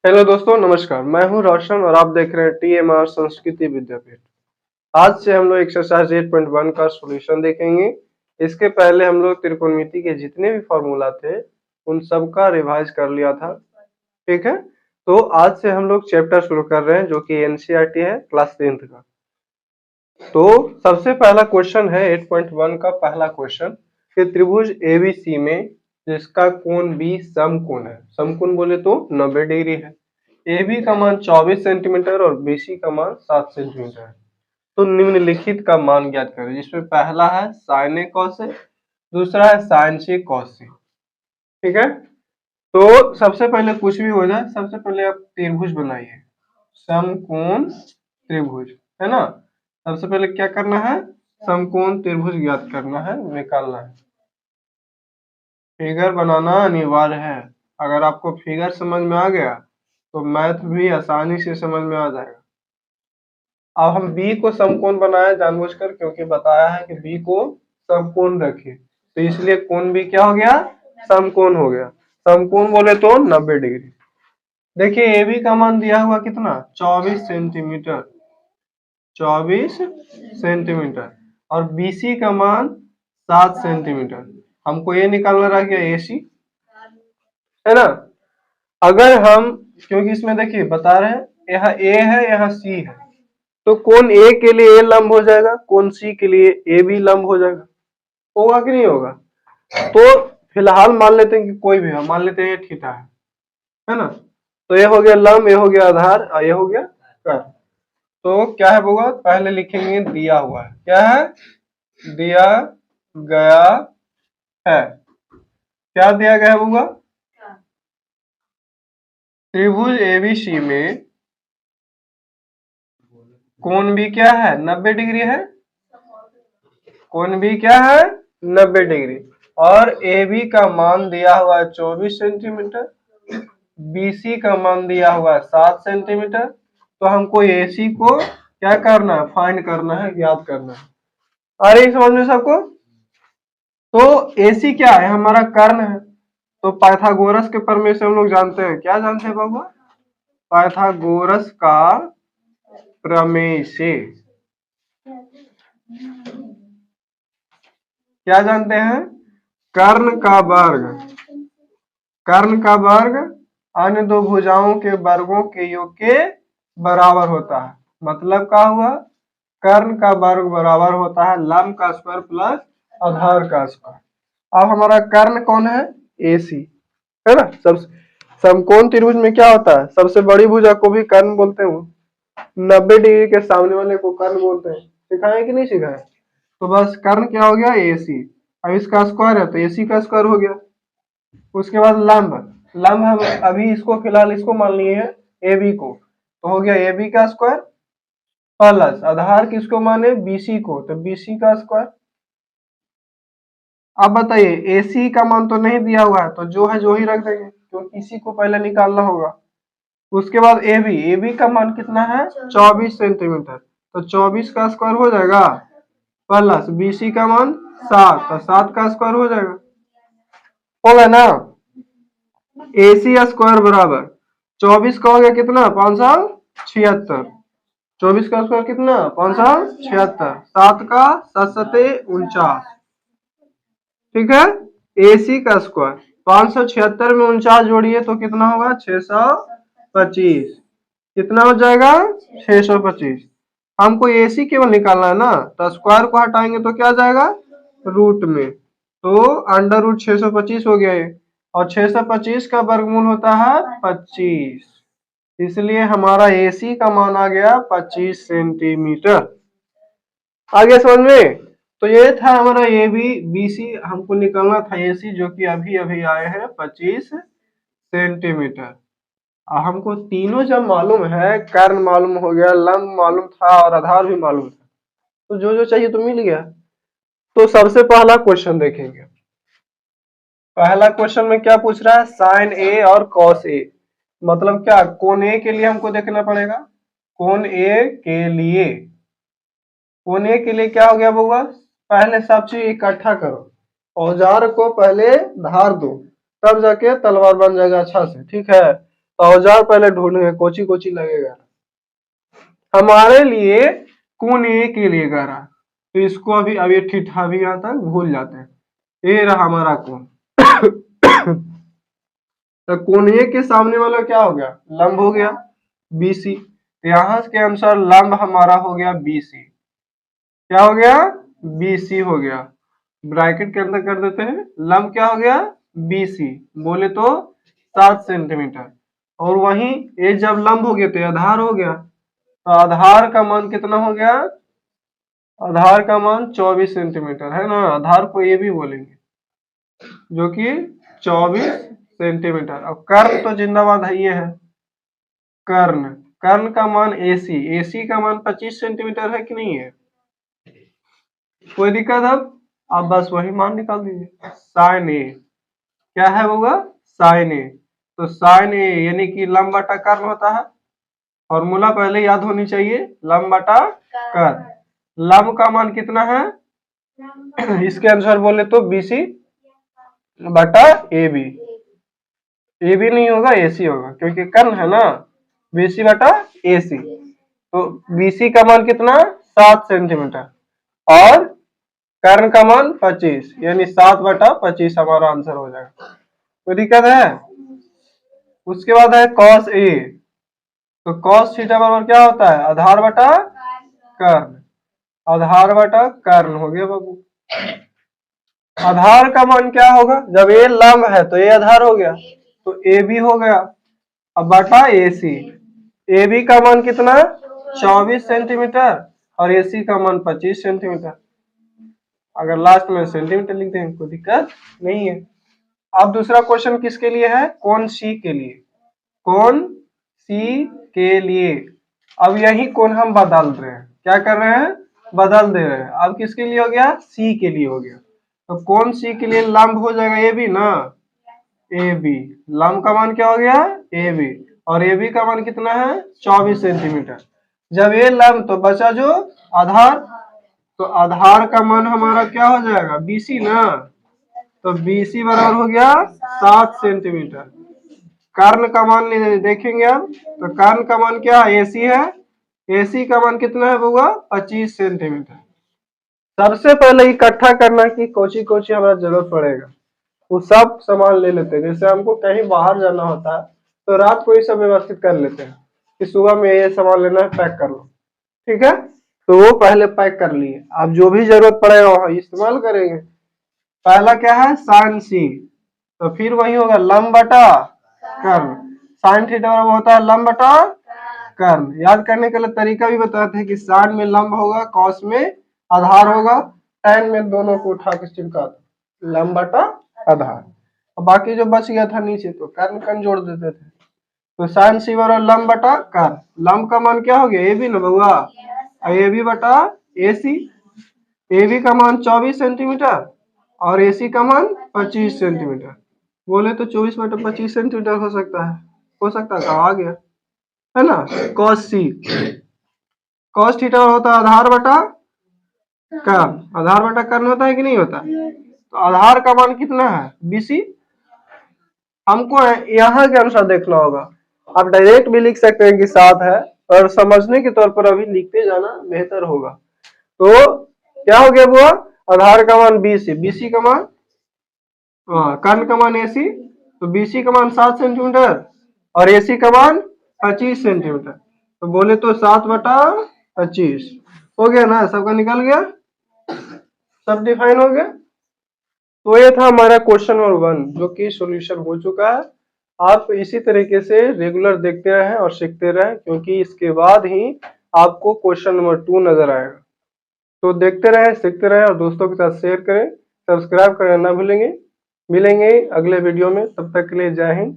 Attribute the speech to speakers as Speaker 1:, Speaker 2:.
Speaker 1: Hello दोस्तों, नमस्कार। मैं हूं रोशन और आप देख रहे हैं टीएमआर संस्कृति विद्यापीठ। आज से हम लोग एक्सरसाइज 8.1 का सॉल्यूशन देखेंगे। इसके पहले हम लोग त्रिकोणमिति के जितने भी फॉर्मूला थे उन सब का रिवाइज कर लिया था। ठीक है, तो आज से हम लोग चैप्टर शुरू कर रहे हैं जो कि एनसीईआरटी है क्लास 10th का। तो सबसे पहला क्वेश्चन है 8.1 का पहला क्वेश्चन कि त्रिभुज एबीसी में जिसका कोण बी समकोण है। समकोण बोले तो 90 डिग्री है। AB का मान 24 सेंटीमीटर और BC का मान 7 सेंटीमीटर है। तो निम्नलिखित का मान ज्ञात करें, जिसमें पहला है साइन ए कॉस ए, दूसरा है साइन सी कॉस सी। ठीक है, तो सबसे पहले कुछ भी हो जाए, सबसे पहले आप त्रिभुज बनाइए, समकोण त्रिभुज, है ना। सबसे पहले क्या करना है, समकोण त्रिभुज ज्ञात करना है, निकालना है। फिगर बनाना अनिवार्य है। अगर आपको फिगर समझ में आ गया तो मैथ भी आसानी से समझ में आ जाएगा। अब हम बी को समकोण बनाया जानबूझकर, क्योंकि बताया है कि बी को समकोण रखिए, तो इसलिए कोण भी क्या हो गया, समकोण हो गया। समकोण बोले तो 90 डिग्री। देखिए ए बी का मान दिया हुआ कितना, 24 सेंटीमीटर, 24 सेंटीमीटर, और बीसी का मान 7 सेंटीमीटर। हमको ये निकालना रह गया एसी, है ना। अगर हम, क्योंकि इसमें देखिए बता रहे हैं यहाँ ए है यहाँ सी है, तो कोण ए के लिए ए लंब हो जाएगा, कोण सी के लिए ए भी लंब हो जाएगा। होगा कि नहीं होगा। तो फिलहाल मान लेते हैं कि कोई भी, हम मान लेते हैं ये थीटा है ना। तो ये हो गया लंब, ये हो गया आधार और ये हो गया कर्व। तो क्या है होगा, पहले लिखेंगे दिया हुआ है, क्या है, दिया गया है। क्या दिया गया होगा, त्रिभुज एबीसी में कोण भी क्या है, 90 डिग्री है। कोण भी क्या है, 90 डिग्री। और ए बी का मान दिया हुआ है 24 सेंटीमीटर, बीसी का मान दिया हुआ है 7 सेंटीमीटर। तो हमको एसी को क्या करना है, फाइंड करना है, ज्ञात करना है। आ रही समझ में सबको। तो एसी क्या है, हमारा कर्ण है। तो पाइथागोरस के प्रमेय से हम लोग जानते हैं, क्या जानते हैं बाबू, पाइथागोरस का प्रमेय से क्या जानते हैं, कर्ण का वर्ग, कर्ण का वर्ग अन्य दो भुजाओं के वर्गों के योग के बराबर होता है। मतलब क्या हुआ, कर्ण का वर्ग बराबर होता है लंब का स्क्वायर प्लस आधार का स्क्वायर। अब हमारा कर्ण कौन है, एसी, है ना। सब समकोण त्रिभुज में क्या होता है, सबसे बड़ी भुजा को भी कर्ण बोलते हैं, 90 डिग्री के सामने वाले को कर्ण बोलते हैं। सिखाए कि नहीं सिखाए। तो बस कर्ण क्या हो गया, एसी। अब इसका स्क्वायर है तो एसी का स्क्वायर हो गया। उसके बाद लंब, लंब हम अभी इसको फिलहाल इसको मान लिए हैं ए बी को, तो हो गया ए बी का स्क्वायर प्लस आधार किसको माने, बीसी को, तो बीसी का स्क्वायर। अब बताइए एसी का मान तो नहीं दिया हुआ है, तो जो है जो ही रख देंगे, क्योंकि इसी को पहले निकालना होगा। उसके बाद ए बी का मान कितना है, 24 सेंटीमीटर, तो 24 का स्क्वायर हो जाएगा प्लस बीसी का मान 7, तो 7 का स्क्वायर हो जाएगा, होगा ना। एसी स्क्वायर बराबर 24 का हो गया कितना, 576, 24 का स्क्वायर कितना, 576, 7 का 7 ठीक है। एसी का स्क्वायर 576 में 49 जोड़िए तो कितना होगा, 625। कितना हो जाएगा, 625। हमको एसी केवल निकालना है ना, तो स्क्वायर को हटाएंगे तो क्या आ जाएगा, रूट में, तो अंडर रूट 625 हो गया ये। और 625 का वर्गमूल होता है 25, इसलिए हमारा एसी का मान आ गया 25 सेंटीमीटर। आगे समझ में। तो ये था हमारा ए बी बी सी, हमको निकालना था एसी, जो कि अभी अभी आए हैं 25 सेंटीमीटर। हमको तीनों जब मालूम है, कर्ण मालूम हो गया, लंब मालूम था और आधार भी मालूम था, तो जो जो चाहिए तो मिल गया। तो सबसे पहला क्वेश्चन देखेंगे। पहला क्वेश्चन में क्या पूछ रहा है, साइन ए और कॉस ए। मतलब क्या, कोण ए के लिए हमको देखना पड़ेगा, कोण ए के लिए, कोण ए के लिए क्या हो गया बउआ, पहले सब चीज इकट्ठा करो, औजार को पहले धार दो, तब जाके तलवार बन जाएगा अच्छा से, ठीक है। तो औजार पहले ढूंढेंगे कोची कोची लगेगा। हमारे लिए कोण ए के लिए कह रहा, तो इसको अभी ये ठीठा भी यहाँ तक भूल जाते हैं। ये रहा हमारा कोण। तो कोण ए के सामने वाला क्या हो गया, लंब हो गया BC। यहाँ के अनुसार लंब हमारा हो गया BC। क्या हो गया, BC हो गया। ब्रैकेट के अंदर कर देते हैं, लंब क्या हो गया BC, बोले तो 7 सेंटीमीटर। और वहीं ये जब लंब हो गया तो आधार हो गया, तो आधार का मान कितना हो गया, आधार का मान 24 सेंटीमीटर है ना। आधार को ये भी बोलेंगे, जो कि 24 सेंटीमीटर। अब कर्ण तो जिंदाबाद है, ये है कर्ण। कर्ण का मान AC का मान 25 सेंटीमीटर है कि नहीं है, कोई दिक्कत। अब आप बस वही मान निकाल दीजिए। साइन ए क्या है होगा, साइन ए। तो साइन ए यानी कि लंब बटा कर्ण होता है। फॉर्मूला पहले याद होनी चाहिए, लंब बटा कर्ण। लंब का मान कितना है, इसके अनुसार बोले तो BC बटा AB। AB नहीं होगा AC होगा, क्योंकि कर्ण है ना। BC बटा AC, तो BC का मान कितना 7 सेंटीमीटर और कर्ण का मान 25, यानी 7 बटा 25 हमारा आंसर हो जाएगा। कोई दिक्कत है। उसके बाद है cos A, तो cos थीटा बराबर क्या होता है, आधार बटा कर्ण। आधार बटा कर्ण हो गया बाबू। आधार का मान क्या होगा, जब ये लंब है तो ये आधार हो गया, तो AB हो गया। अब बटा AC, AB का मान कितना 24 सेंटीमीटर और AC का मान 25 सेंटीमीटर। अगर लास्ट में सेंटीमीटर लिख दें कोई दिक्कत नहीं है। अब दूसरा क्वेश्चन किसके लिए है, कोण C के लिए। कोण C के लिए अब यही कोण हम बदल रहे हैं, क्या कर रहे हैं, बदल दे रहे हैं। अब किसके लिए हो गया, C के लिए हो गया। तो कोण C के लिए लंब हो जाएगा AB ना, AB। लंब का मान क्या हो गया AB, और AB का मान कितना है 24 सेंटीमीटर। जब ये लंब तो बचा जो आधार, तो आधार का मान हमारा क्या हो जाएगा BC ना, तो BC बराबर हो गया 7 सेंटीमीटर। कर्ण का मान देखेंगे अब, तो कर्ण का मान क्या AC है, AC का मान कितना है होगा 25 सेंटीमीटर। सबसे पहले इकट्ठा करना कि कोची कोची हमारा जरूरत पड़ेगा, वो सब सामान ले लेते हैं। जैसे हमको कहीं बाहर जाना होता है तो रात को ही सब व्यवस्थित कर लेते हैं कि सुबह में ये सामान लेना है, पैक कर लो, ठीक है। तो वो पहले पैक कर लिए, अब जो भी जरूरत पड़ेगा वहां इस्तेमाल करेंगे। पहला क्या है साइन C, तो फिर वही होगा लंब बटा कर्ण। साइन थीटा वो होता है लंब बटा कर्ण। याद करने के लिए तरीका भी बताते हैं कि साइन में लंब होगा, कॉस में आधार होगा, tan में दोनों को उठा के चिपका दो, लंब बटा आधार। और बाकी जो बच गया था नीचे तो कर्ण कर्ण जोड़ देते थे। तो साइन C बराबर लंब बटा कर्ण। लंब का मान क्या हो गया AB ना बउआ, AB बटा AC। AB का मान 24 सेंटीमीटर और AC का मान 25 सेंटीमीटर। बोले तो 24 बटा 25 सेंटीमीटर हो सकता है, हो सकता है, आ गया है ना। cos C, cos थीटा होता है आधार बटा कर्ण। आधार बटा कर्ण होता है कि नहीं होता, तो आधार का मान कितना है BC। हमको यहाँ के अनुसार देखना होगा, आप डायरेक्ट भी लिख सकते हैं कि 7 है, और समझने के तौर पर अभी लिखते जाना बेहतर होगा। तो क्या हो गया वो, आधार का मान BC, BC का मान कर्ण का मान AC, तो BC का मान 7 सेंटीमीटर और AC का मान 25 सेंटीमीटर। तो बोले तो 7 बटा 25 हो गया ना, सबका निकल गया, सब डिफाइन हो गया। तो ये था हमारा क्वेश्चन नंबर 1 जो कि सॉल्यूशन हो चुका है। आप इसी तरीके से रेगुलर देखते रहें और सीखते रहें, क्योंकि इसके बाद ही आपको क्वेश्चन नंबर 2 नजर आएगा। तो देखते रहें, सीखते रहें और दोस्तों के साथ शेयर करें, सब्सक्राइब करना ना भूलेंगे। मिलेंगे अगले वीडियो में, तब तक के लिए जय हिंद।